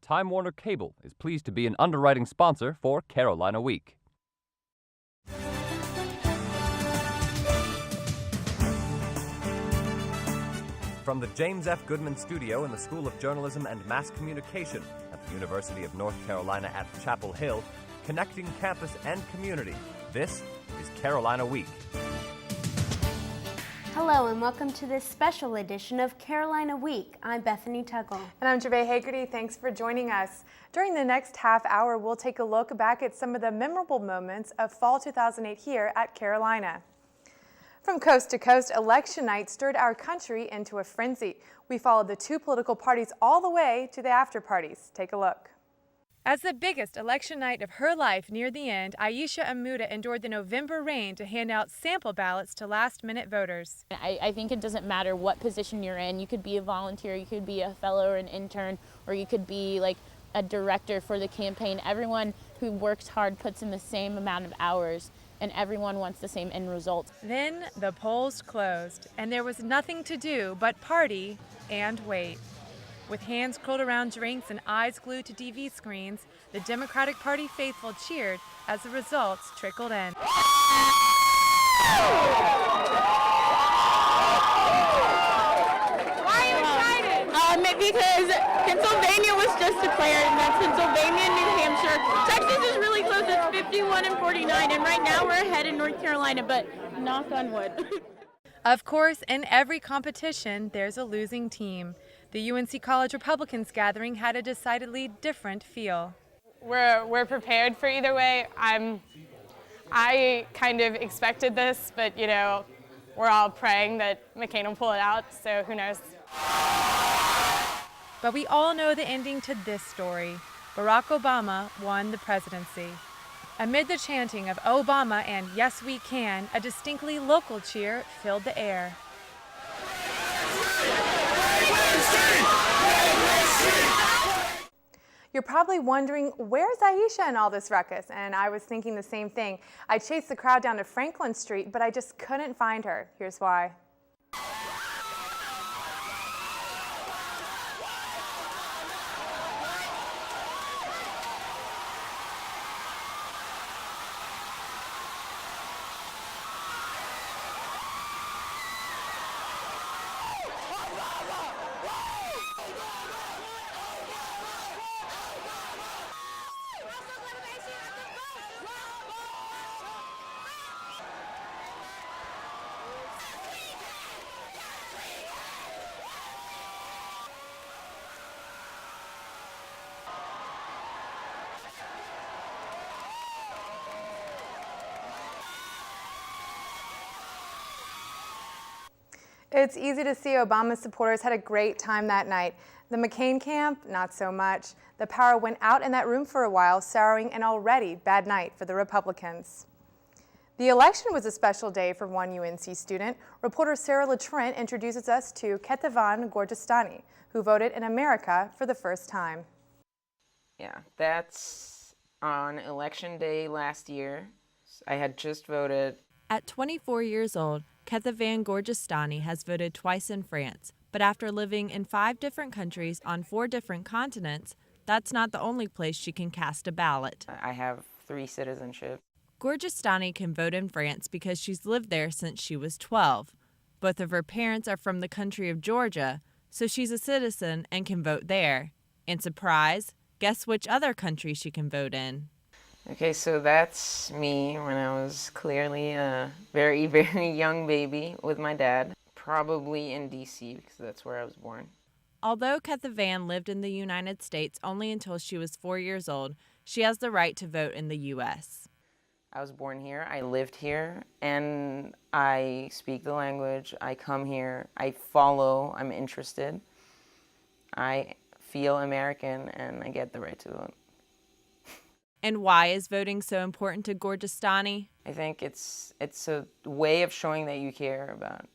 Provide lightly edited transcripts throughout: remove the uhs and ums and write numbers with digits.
Time Warner Cable is pleased to be an underwriting sponsor for Carolina Week. From the James F. Goodman Studio in the School of Journalism and Mass Communication at the University of North Carolina at Chapel Hill, connecting campus and community, this is Carolina Week. Hello and welcome to this special edition of Carolina Week. I'm Bethany Tuggle. And I'm Gervais Hagerty. Thanks for joining us. During the next half hour, we'll take a look back at some of the memorable moments of fall 2008 here at Carolina. From coast to coast, election night stirred our country into a frenzy. We followed the two political parties all the way to the after parties. Take a look. As the biggest election night of her life near the end, Aisha Amuda endured the November rain to hand out sample ballots to last-minute voters. I think it doesn't matter what position you're in. You could be a volunteer, you could be a fellow or an intern, or you could be like a director for the campaign. Everyone who works hard puts in the same amount of hours, and everyone wants the same end result. Then the polls closed, and there was nothing to do but party and wait. With hands curled around drinks and eyes glued to TV screens, the Democratic Party faithful cheered as the results trickled in. Why are you excited? Because Pennsylvania was just declared, and that's Pennsylvania and New Hampshire. Texas is really close, it's 51 and 49, and right now we're ahead in North Carolina, but knock on wood. Of course, in every competition, there's a losing team. The UNC College Republicans gathering had a decidedly different feel. We're prepared for either way. I kind of expected this, but you know, we're all praying that McCain will pull it out, so who knows. But we all know the ending to this story. Barack Obama won the presidency. Amid the chanting of Obama and Yes We Can, a distinctly local cheer filled the air. You're probably wondering, where's Aisha in all this ruckus? And I was thinking the same thing. I chased the crowd down to Franklin Street, but I just couldn't find her. Here's why. It's easy to see Obama's supporters had a great time that night. The McCain camp, not so much. The power went out in that room for a while, souring an already bad night for the Republicans. The election was a special day for one UNC student. Reporter Sarah LaTrent introduces us to Ketavan Gorjestani, who voted in America for the first time. Yeah, that's on election day last year. I had just voted. At 24 years old, Ketavan Gorjestani has voted twice in France, but after living in 5 different countries on 4 different continents, that's not the only place she can cast a ballot. I have 3 citizenships. Gorjestani can vote in France because she's lived there since she was 12. Both of her parents are from the country of Georgia, so she's a citizen and can vote there. And surprise, guess which other country she can vote in? Okay, so that's me when I was clearly a very, very young baby with my dad, probably in D.C. because that's where I was born. Although Ketavan lived in the United States only until she was 4 years old, she has the right to vote in the U.S. I was born here, I lived here, and I speak the language, I come here, I follow, I'm interested, I feel American, and I get the right to vote. And why is voting so important to Gorjestani? I think it's a way of showing that you care about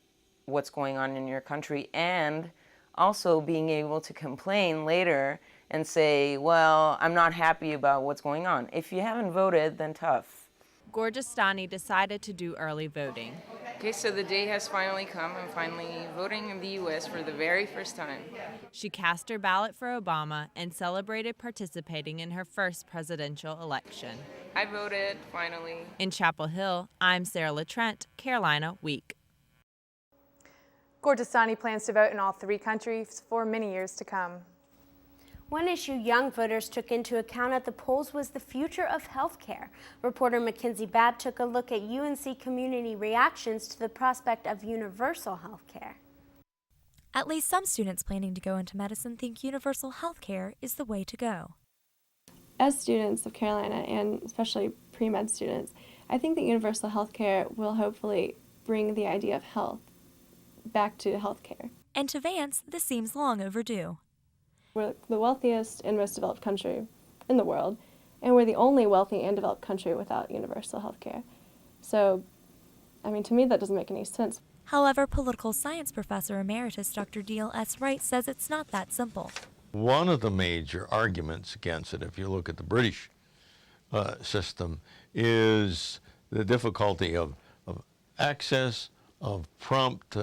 what's going on in your country, and also being able to complain later and say, well, I'm not happy about what's going on. If you haven't voted, then tough. Gorjestani decided to do early voting. Okay, so the day has finally come. I'm finally voting in the U.S. for the very first time. She cast her ballot for Obama and celebrated participating in her first presidential election. I voted, finally. In Chapel Hill, I'm Sarah LaTrent, Carolina Week. Gordestani plans to vote in all 3 countries for many years to come. One issue young voters took into account at the polls was the future of healthcare. Reporter Mackenzie Babb took a look at UNC community reactions to the prospect of universal healthcare. At least some students planning to go into medicine think universal healthcare is the way to go. As students of Carolina, and especially pre-med students, I think that universal healthcare will hopefully bring the idea of health back to healthcare. And to Vance, this seems long overdue. We're the wealthiest and most developed country in the world, and we're the only wealthy and developed country without universal healthcare. So, I mean, to me that doesn't make any sense. However, political science professor emeritus Dr. D.L. S. Wright says it's not that simple. One of the major arguments against it, if you look at the British system, is the difficulty of access, of prompt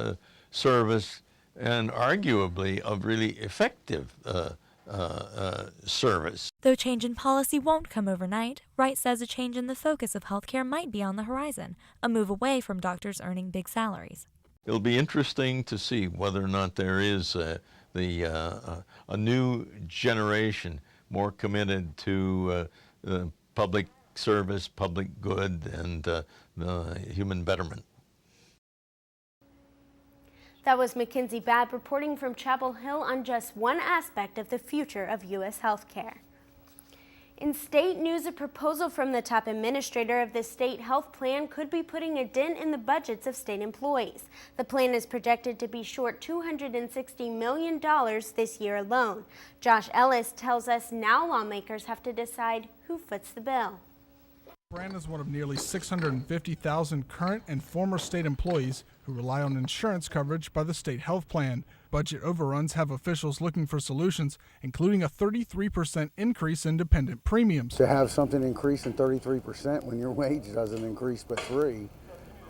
service, and arguably of really effective service. Though change in policy won't come overnight, Wright says a change in the focus of healthcare might be on the horizon, a move away from doctors earning big salaries. It'll be interesting to see whether or not there is a new generation more committed to public service, public good, and human betterment. That was Mackenzie Babb reporting from Chapel Hill on just one aspect of the future of U.S. healthcare. In state news, a proposal from the top administrator of the state health plan could be putting a dent in the budgets of state employees. The plan is projected to be short $260 million this year alone. Josh Ellis tells us now lawmakers have to decide who foots the bill. Brand is one of nearly 650,000 current and former state employees who rely on insurance coverage by the state health plan. Budget overruns have officials looking for solutions, including a 33% increase in dependent premiums. To have something increase in 33% when your wage doesn't increase but 3%,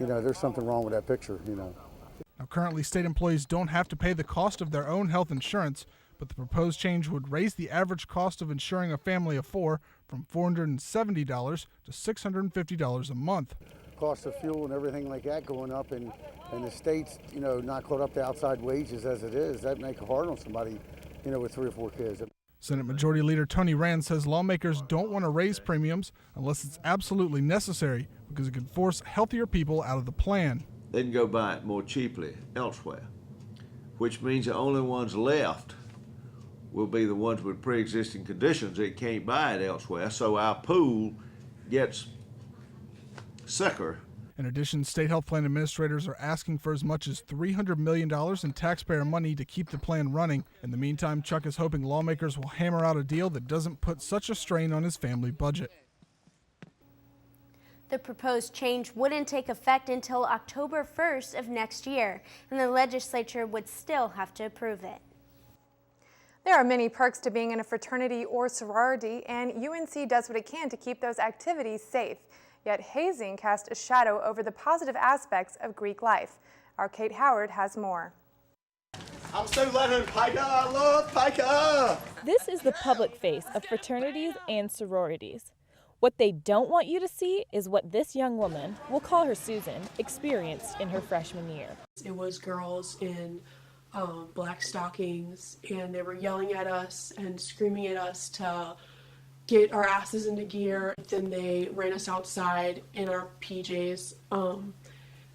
there's something wrong with that picture, Now, currently, state employees don't have to pay the cost of their own health insurance, but the proposed change would raise the average cost of insuring a family of 4 from $470 to $650 a month. Cost of fuel and everything like that going up, and the state's, not caught up to outside wages as it is, that make it hard on somebody, with 3 or 4 kids. Senate Majority Leader Tony Rand says lawmakers don't want to raise premiums unless it's absolutely necessary because it could force healthier people out of the plan. They can go buy it more cheaply elsewhere, which means the only ones left will be the ones with pre-existing conditions that can't buy it elsewhere, so our pool gets sicker. In addition, state health plan administrators are asking for as much as $300 million in taxpayer money to keep the plan running. In the meantime, Chuck is hoping lawmakers will hammer out a deal that doesn't put such a strain on his family budget. The proposed change wouldn't take effect until October 1st of next year, and the legislature would still have to approve it. There are many perks to being in a fraternity or sorority, and UNC does what it can to keep those activities safe. Yet hazing cast a shadow over the positive aspects of Greek life. Our Kate Howard has more. I'm so glad I'm Piker. I love Piker. This is the public face of fraternities and sororities. What they don't want you to see is what this young woman, we'll call her Susan, experienced in her freshman year. It was girls in black stockings, and they were yelling at us and screaming at us to get our asses into gear. Then they ran us outside in our PJs,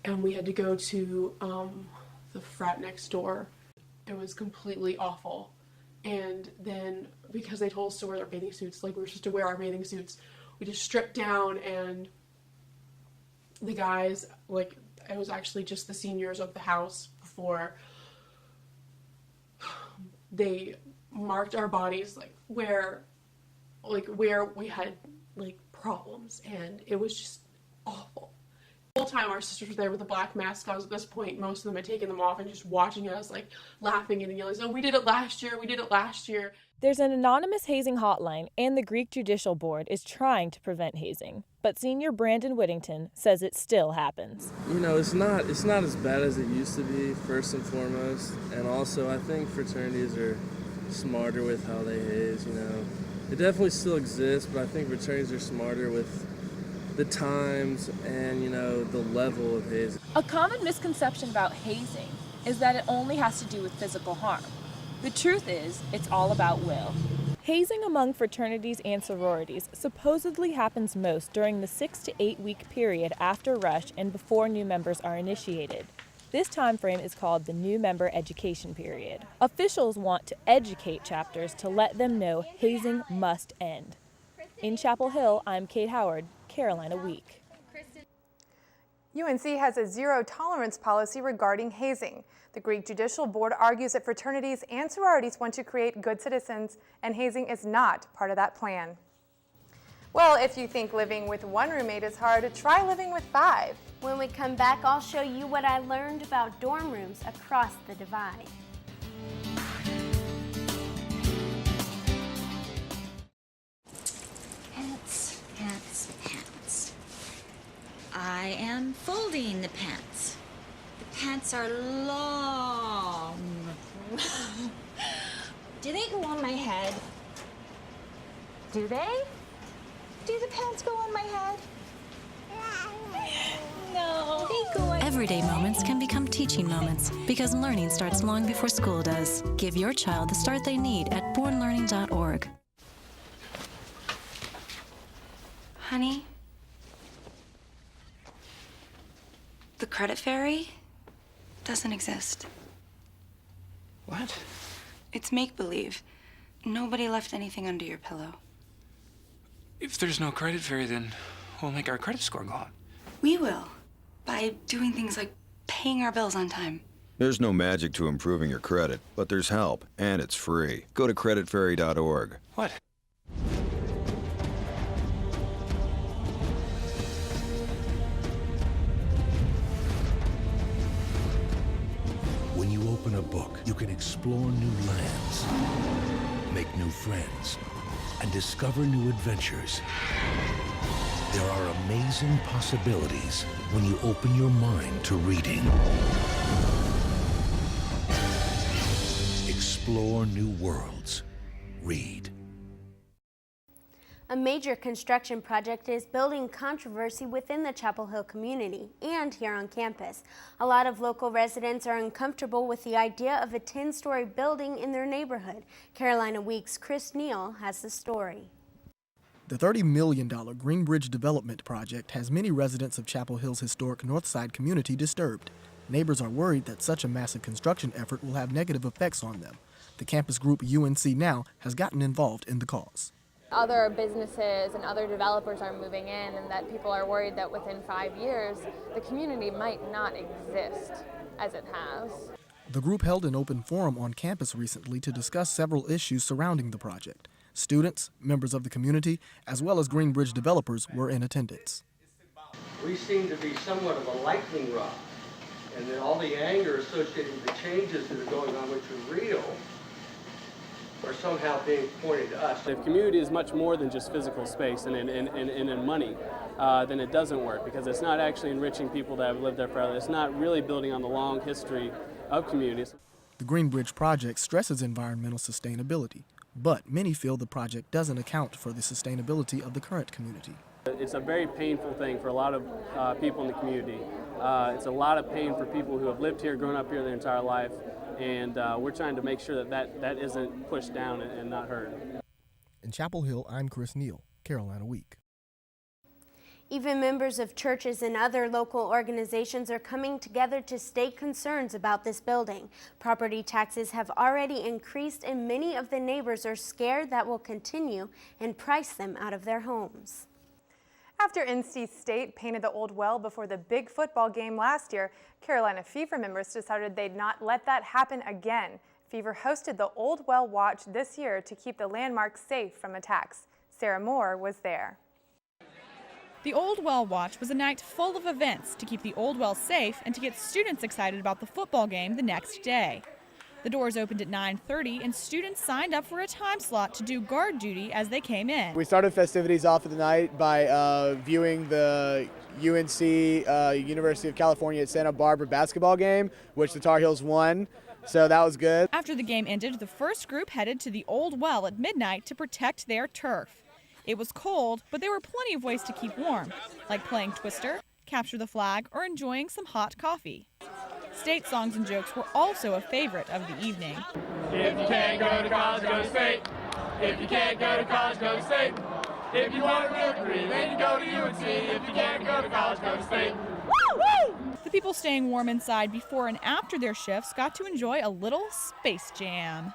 and we had to go to the frat next door. It was completely awful. And then because they told us to wear our bathing suits, like we were supposed to wear our bathing suits, we just stripped down, and the guys, like, it was actually just the seniors of the house before, they marked our bodies where we had problems, and it was just awful. The whole time our sisters were there with the black masks on. At this point, most of them had taken them off and just watching us, laughing and yelling, "Oh, we did it last year, we did it last year." There's an anonymous hazing hotline, and the Greek Judicial Board is trying to prevent hazing. But senior Brandon Whittington says it still happens. You know, it's not as bad as it used to be, first and foremost. And also, I think fraternities are smarter with how they haze, you know. It definitely still exists, but I think fraternities are smarter with the times and, you know, the level of hazing. A common misconception about hazing is that it only has to do with physical harm. The truth is, it's all about will. Hazing among fraternities and sororities supposedly happens most during the 6 to 8 week period after rush and before new members are initiated. This time frame is called the new member education period. Officials want to educate chapters to let them know hazing must end. In Chapel Hill, I'm Kate Howard, Carolina Week. UNC has a zero-tolerance policy regarding hazing. The Greek Judicial Board argues that fraternities and sororities want to create good citizens, and hazing is not part of that plan. Well, if you think living with one roommate is hard, try living with 5. When we come back, I'll show you what I learned about dorm rooms across the divide. Pants, pants, pants. I am folding the pants. The pants are long. Do they go on my head? Do they? Do the pants go on my head? No. They go on. Everyday moments can become teaching moments because learning starts long before school does. Give your child the start they need at bornlearning.org. Honey, the credit fairy doesn't exist. What? It's make-believe. Nobody left anything under your pillow. If there's no credit fairy, then we'll make our credit score go up. We will, by doing things like paying our bills on time. There's no magic to improving your credit, but there's help, and it's free. Go to creditfairy.org. What? When you open a book, you can explore new lands, make new friends, and discover new adventures. There are amazing possibilities when you open your mind to reading. Explore new worlds. Read. A major construction project is building controversy within the Chapel Hill community and here on campus. A lot of local residents are uncomfortable with the idea of a 10-story building in their neighborhood. Carolina Week's Chris Neal has the story. The $30 million Greenbridge development project has many residents of Chapel Hill's historic Northside community disturbed. Neighbors are worried that such a massive construction effort will have negative effects on them. The campus group UNC Now has gotten involved in the cause. Other businesses and other developers are moving in, and that people are worried that within 5 years, the community might not exist as it has. The group held an open forum on campus recently to discuss several issues surrounding the project. Students, members of the community, as well as Greenbridge developers were in attendance. We seem to be somewhat of a lightning rod, and that all the anger associated with the changes that are going on, which are real, are somehow being pointed to us. If community is much more than just physical space and money, then it doesn't work, because it's not actually enriching people that have lived there forever. It's not really building on the long history of communities. The Greenbridge project stresses environmental sustainability, but many feel the project doesn't account for the sustainability of the current community. It's a very painful thing for a lot of people in the community. It's a lot of pain for people who have lived here, grown up here their entire life, and we're trying to make sure that isn't pushed down and not heard. In Chapel Hill, I'm Chris Neal, Carolina Week. Even members of churches and other local organizations are coming together to state concerns about this building. Property taxes have already increased, and many of the neighbors are scared that will continue and price them out of their homes. After NC State painted the old well before the big football game last year, Carolina Fever members decided they'd not let that happen again. Fever hosted the Old Well Watch this year to keep the landmark safe from attacks. Sarah Moore was there. The Old Well Watch was a night full of events to keep the Old Well safe and to get students excited about the football game the next day. The doors opened at 9:30 and students signed up for a time slot to do guard duty as they came in. We started festivities off of the night by viewing the UNC University of California at Santa Barbara basketball game, which the Tar Heels won. So that was good. After the game ended, the first group headed to the Old Well at midnight to protect their turf. It was cold, but there were plenty of ways to keep warm, like playing Twister, capture the flag, or enjoying some hot coffee. State songs and jokes were also a favorite of the evening. If you can't go to college, go to state. If you can't go to college, go to state. If you want a real degree, then you go to UNC. If you can't go to college, go to state. Woo! The people staying warm inside before and after their shifts got to enjoy a little Space Jam.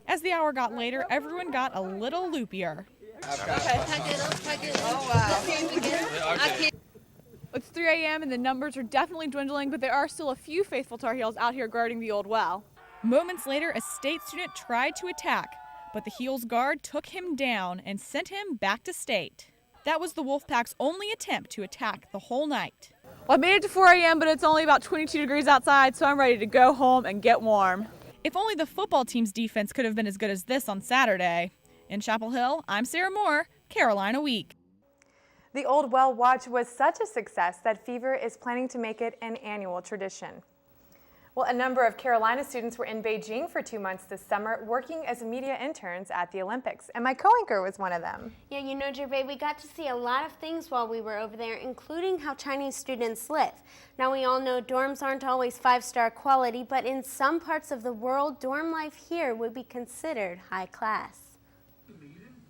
As the hour got later, everyone got a little loopier. It's 3 a.m. and the numbers are definitely dwindling, but there are still a few faithful Tar Heels out here guarding the Old Well. Moments later, a state student tried to attack, but the Heels guard took him down and sent him back to state. That was the Wolfpack's only attempt to attack the whole night. Well, I made it to 4 a.m., but it's only about 22 degrees outside, so I'm ready to go home and get warm. If only the football team's defense could have been as good as this on Saturday. In Chapel Hill, I'm Sarah Moore, Carolina Week. The Old Well Watch was such a success that Fever is planning to make it an annual tradition. Well, a number of Carolina students were in Beijing for 2 months this summer working as media interns at the Olympics, and my co-anchor was one of them. Yeah, you know, Gervais, we got to see a lot of things while we were over there, including how Chinese students live. Now, we all know dorms aren't always five-star quality, but in some parts of the world, dorm life here would be considered high class.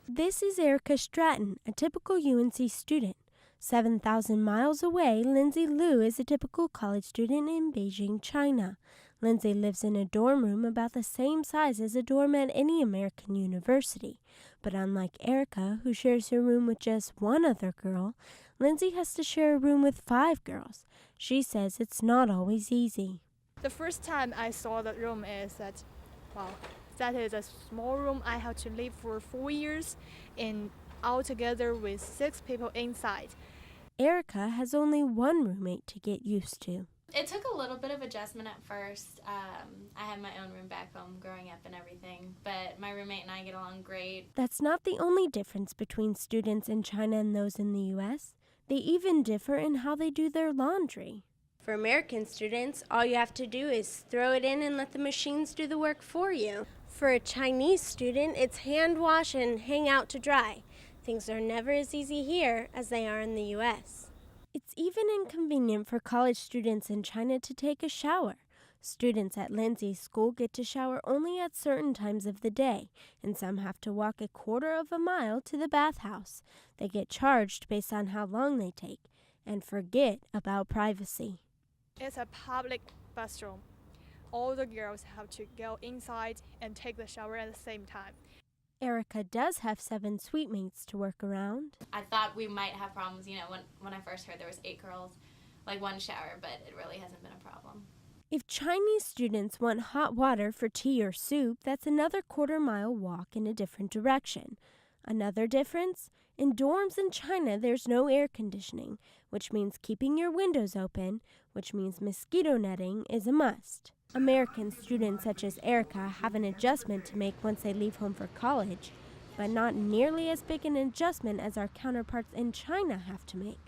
This is Erica Stratton, a typical UNC student. 7,000 miles away, Lindsay Liu is a typical college student in Beijing, China. Lindsay lives in a dorm room about the same size as a dorm at any American university. But unlike Erica, who shares her room with just one other girl, Lindsay has to share a room with 5 girls. She says it's not always easy. The first time I saw the room is that, wow, that is a small room. I have to live for 4 years and all together with 6 people inside. Erica has only one roommate to get used to. It took a little bit of adjustment at first. I had my own room back home growing up and everything, but my roommate and I get along great. That's not the only difference between students in China and those in the U.S. They even differ in how they do their laundry. For American students, all you have to do is throw it in and let the machines do the work for you. For a Chinese student, it's hand wash and hang out to dry. Things are never as easy here as they are in the U.S. It's even inconvenient for college students in China to take a shower. Students at Lindsay's school get to shower only at certain times of the day, and some have to walk a quarter of a mile to the bathhouse. They get charged based on how long they take, and forget about privacy. It's a public bathroom. All the girls have to go inside and take the shower at the same time. Erica does have 7 suitemates to work around. I thought we might have problems, you know, when I first heard there was 8 girls, like one shower, but it really hasn't been a problem. If Chinese students want hot water for tea or soup, that's another quarter-mile walk in a different direction. Another difference? In dorms in China, there's no air conditioning, which means keeping your windows open, which means mosquito netting is a must. American students such as Erica have an adjustment to make once they leave home for college, but not nearly as big an adjustment as our counterparts in China have to make.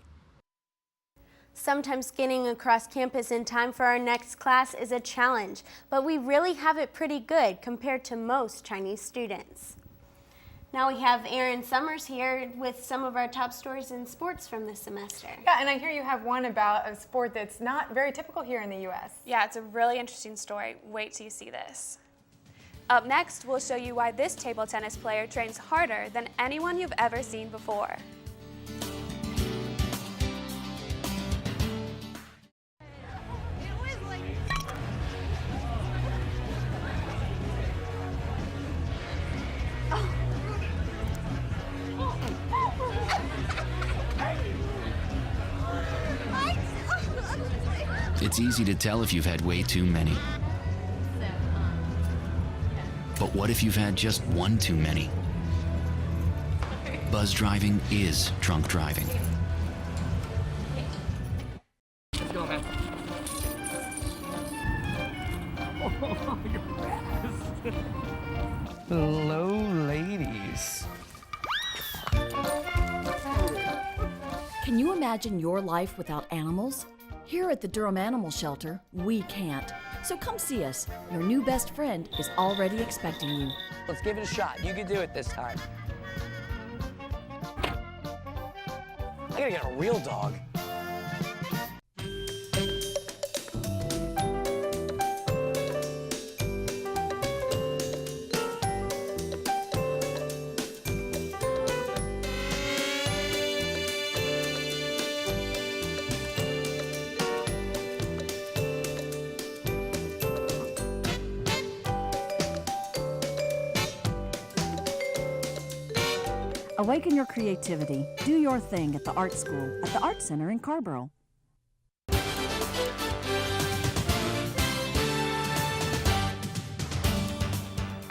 Sometimes getting across campus in time for our next class is a challenge, but we really have it pretty good compared to most Chinese students. Now we have Erin Summers here with some of our top stories in sports from this semester. Yeah, and I hear you have one about a sport that's not very typical here in the U.S. Yeah, it's a really interesting story. Wait till you see this. Up next, we'll show you why this table tennis player trains harder than anyone you've ever seen before. It's easy to tell if you've had way too many. But what if you've had just one too many? Buzz driving is drunk driving. Let's go, man. Hello, ladies. Can you imagine your life without animals? Here at the Durham Animal Shelter, we can't. So come see us. Your new best friend is already expecting you. Let's give it a shot. You can do it this time. I gotta get a real dog. Awaken your creativity. Do your thing at the Art School at the Art Center in Carborough.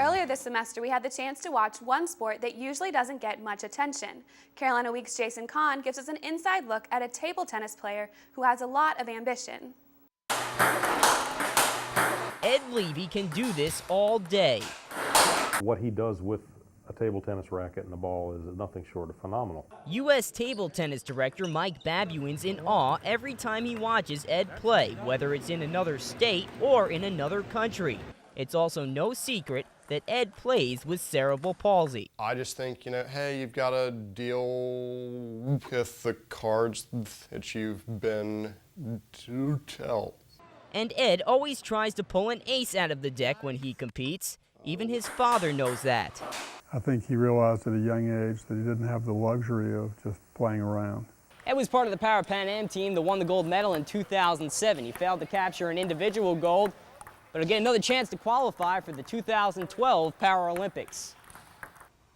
Earlier this semester, we had the chance to watch one sport that usually doesn't get much attention. Carolina Week's Jason Kahn gives us an inside look at a table tennis player who has a lot of ambition. Ed Levy can do this all day. What he does with a table tennis racket and a ball is nothing short of phenomenal. U.S. table tennis director Mike Babuin's in awe every time he watches Ed play, whether it's in another state or in another country. It's also no secret that Ed plays with cerebral palsy. I just think, hey, you've got to deal with the cards that you've been dealt. And Ed always tries to pull an ace out of the deck when he competes. Even his father knows that. I think he realized at a young age that he didn't have the luxury of just playing around. Ed was part of the Para Pan Am team that won the gold medal in 2007. He failed to capture an individual gold, but he'll get another chance to qualify for the 2012 Paralympics.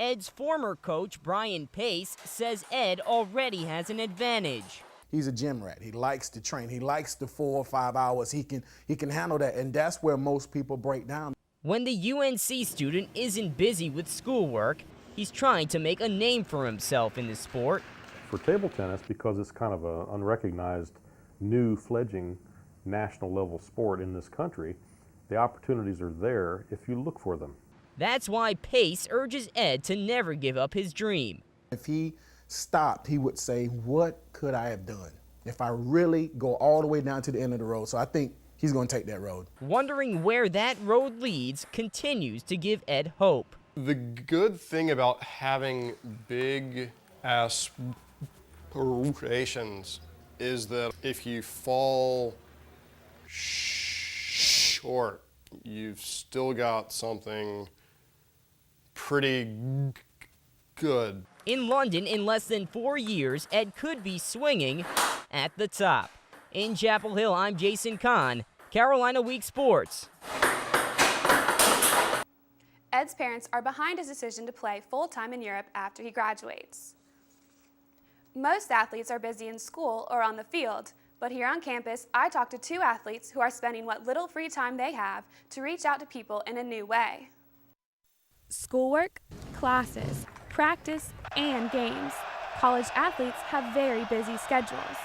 Ed's former coach, Brian Pace, says Ed already has an advantage. He's a gym rat. He likes to train. He likes the 4 or 5 hours. He can handle that, and that's where most people break down. When the UNC student isn't busy with schoolwork, he's trying to make a name for himself in the sport. For table tennis, because it's kind of an unrecognized, new fledging national level sport in this country, the opportunities are there if you look for them. That's why Pace urges Ed to never give up his dream. If he stopped, he would say, what could I have done if I really go all the way down to the end of the road? So I think he's going to take that road. Wondering where that road leads continues to give Ed hope. The good thing about having big aspirations is that if you fall short, you've still got something pretty good. In London, in less than 4 years, Ed could be swinging at the top. In Chapel Hill, I'm Jason Kahn, Carolina Week Sports. Ed's parents are behind his decision to play full-time in Europe after he graduates. Most athletes are busy in school or on the field, but here on campus, I talked to 2 athletes who are spending what little free time they have to reach out to people in a new way. Schoolwork, classes, practice, and games. College athletes have very busy schedules.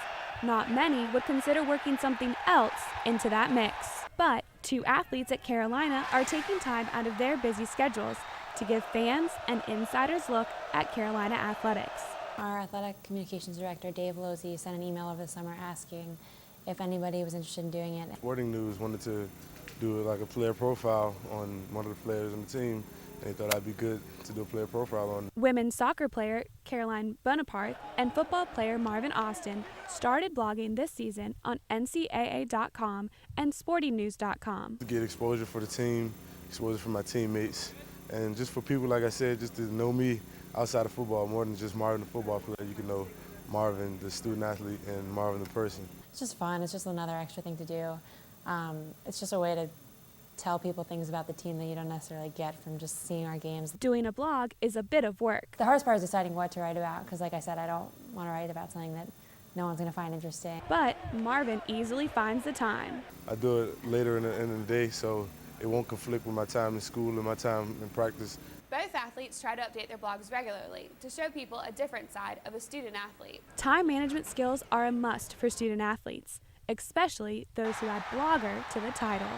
Not many would consider working something else into that mix. But 2 athletes at Carolina are taking time out of their busy schedules to give fans an insider's look at Carolina athletics. Our athletic communications director, Dave Losey, sent an email over the summer asking if anybody was interested in doing it. Sporting News wanted to do like a player profile on one of the players on the team. They thought I'd be good to do a player profile on. Women's soccer player Caroline Bonaparte and football player Marvin Austin started blogging this season on NCAA.com and SportingNews.com. To get exposure for the team, exposure for my teammates, and just for people, like I said, just to know me outside of football, more than just Marvin the football player. You can know Marvin the student athlete and Marvin the person. It's just fun. It's just another extra thing to do. It's just a way to tell people things about the team that you don't necessarily get from just seeing our games. Doing a blog is a bit of work. The hardest part is deciding what to write about, because like I said, I don't want to write about something that no one's going to find interesting. But Marvin easily finds the time. I do it later in the day, so it won't conflict with my time in school and my time in practice. Both athletes try to update their blogs regularly to show people a different side of a student athlete. Time management skills are a must for student athletes, especially those who add blogger to the title.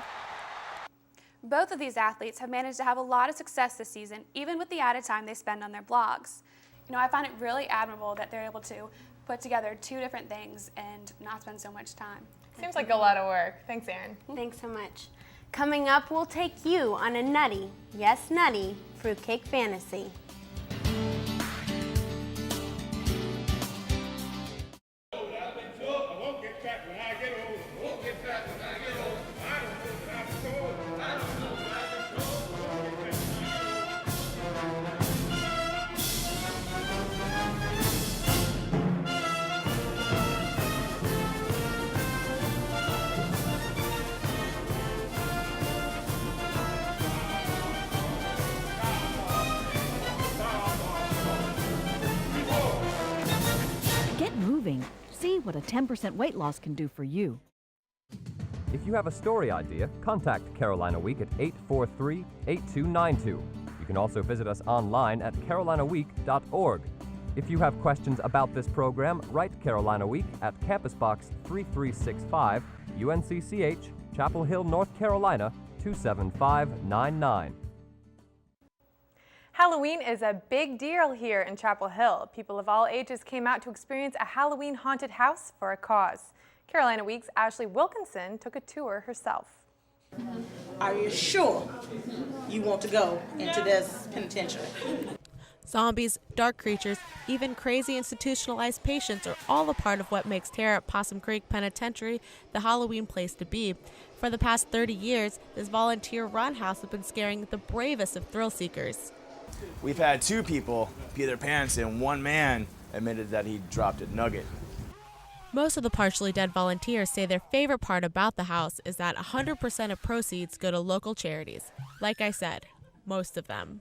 Both of these athletes have managed to have a lot of success this season, even with the added time they spend on their blogs. You know, I find it really admirable that they're able to put together two different things and not spend so much time. Seems like a lot of work. Thanks, Erin. Thanks so much. Coming up, we'll take you on a nutty, yes nutty, fruitcake fantasy. Get moving. See what a 10% weight loss can do for you. If you have a story idea, contact Carolina Week at 843-8292. You can also visit us online at carolinaweek.org. If you have questions about this program, write Carolina Week at Campus Box 3365, UNCCH, Chapel Hill, North Carolina, 27599. Halloween is a big deal here in Chapel Hill. People of all ages came out to experience a Halloween haunted house for a cause. Carolina Week's Ashley Wilkinson took a tour herself. Are you sure you want to go into this penitentiary? Zombies, dark creatures, even crazy institutionalized patients are all a part of what makes terror at Possum Creek Penitentiary the Halloween place to be. For the past 30 years, this volunteer-run house has been scaring the bravest of thrill seekers. We've had two people pee their pants and one man admitted that he dropped a nugget. Most of the partially dead volunteers say their favorite part about the house is that 100% of proceeds go to local charities. Like I said, most of them.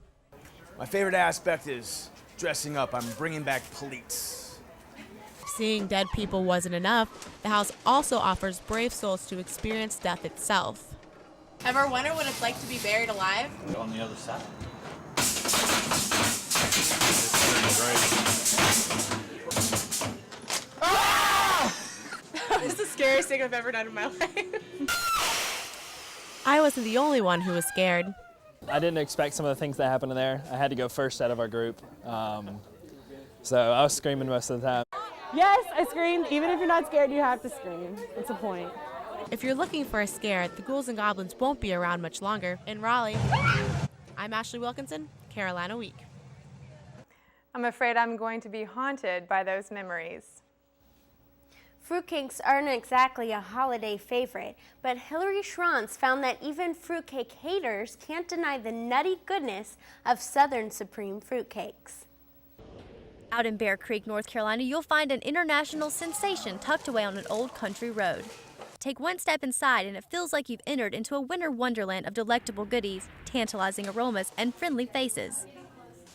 My favorite aspect is dressing up. I'm bringing back police. Seeing dead people wasn't enough, the house also offers brave souls to experience death itself. Ever wonder what it's like to be buried alive? On the other side. That was the scariest thing I've ever done in my life. I wasn't the only one who was scared. I didn't expect some of the things that happened in there. I had to go first out of our group. So I was screaming most of the time. Yes, I screamed. Even if you're not scared, you have to scream. It's a point. If you're looking for a scare, the Ghouls and Goblins won't be around much longer. In Raleigh, I'm Ashley Wilkinson, Carolina Week. I'm afraid I'm going to be haunted by those memories. Fruitcakes aren't exactly a holiday favorite, but Hillary Schranz found that even fruitcake haters can't deny the nutty goodness of Southern Supreme fruitcakes. Out in Bear Creek, North Carolina, you'll find an international sensation tucked away on an old country road. Take one step inside and it feels like you've entered into a winter wonderland of delectable goodies, tantalizing aromas, and friendly faces.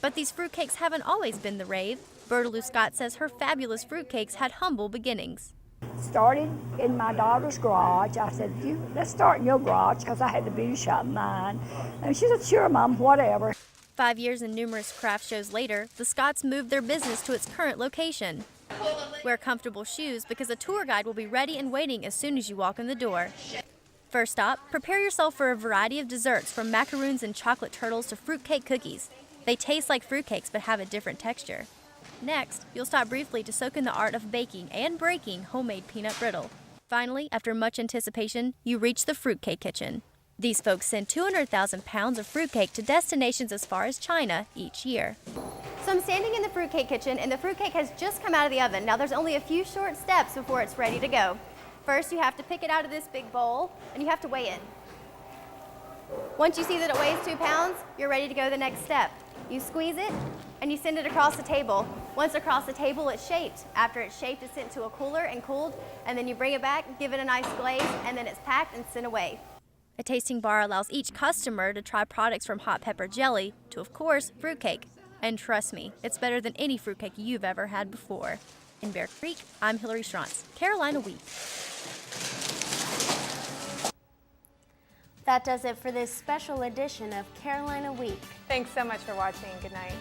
But these fruitcakes haven't always been the rave. Bertaloo Scott says her fabulous fruitcakes had humble beginnings. Started in my daughter's garage. I said, let's start in your garage because I had the beauty shop in mine. And she said, sure, Mom, whatever. 5 years and numerous craft shows later, the Scotts moved their business to its current location. Wear comfortable shoes because a tour guide will be ready and waiting as soon as you walk in the door. First stop, prepare yourself for a variety of desserts from macaroons and chocolate turtles to fruitcake cookies. They taste like fruitcakes but have a different texture. Next, you'll stop briefly to soak in the art of baking and breaking homemade peanut brittle. Finally, after much anticipation, you reach the Fruitcake Kitchen. These folks send 200,000 pounds of fruitcake to destinations as far as China each year. So I'm standing in the Fruitcake Kitchen and the fruitcake has just come out of the oven. Now there's only a few short steps before it's ready to go. First, you have to pick it out of this big bowl and you have to weigh it. Once you see that it weighs 2 pounds, you're ready to go the next step. You squeeze it and you send it across the table. Once across the table, it's shaped. After it's shaped, it's sent to a cooler and cooled, and then you bring it back, give it a nice glaze, and then it's packed and sent away. A tasting bar allows each customer to try products from hot pepper jelly to, of course, fruitcake. And trust me, it's better than any fruitcake you've ever had before. In Bear Creek, I'm Hillary Schranz, Carolina Week. That does it for this special edition of Carolina Week. Thanks so much for watching. Good night.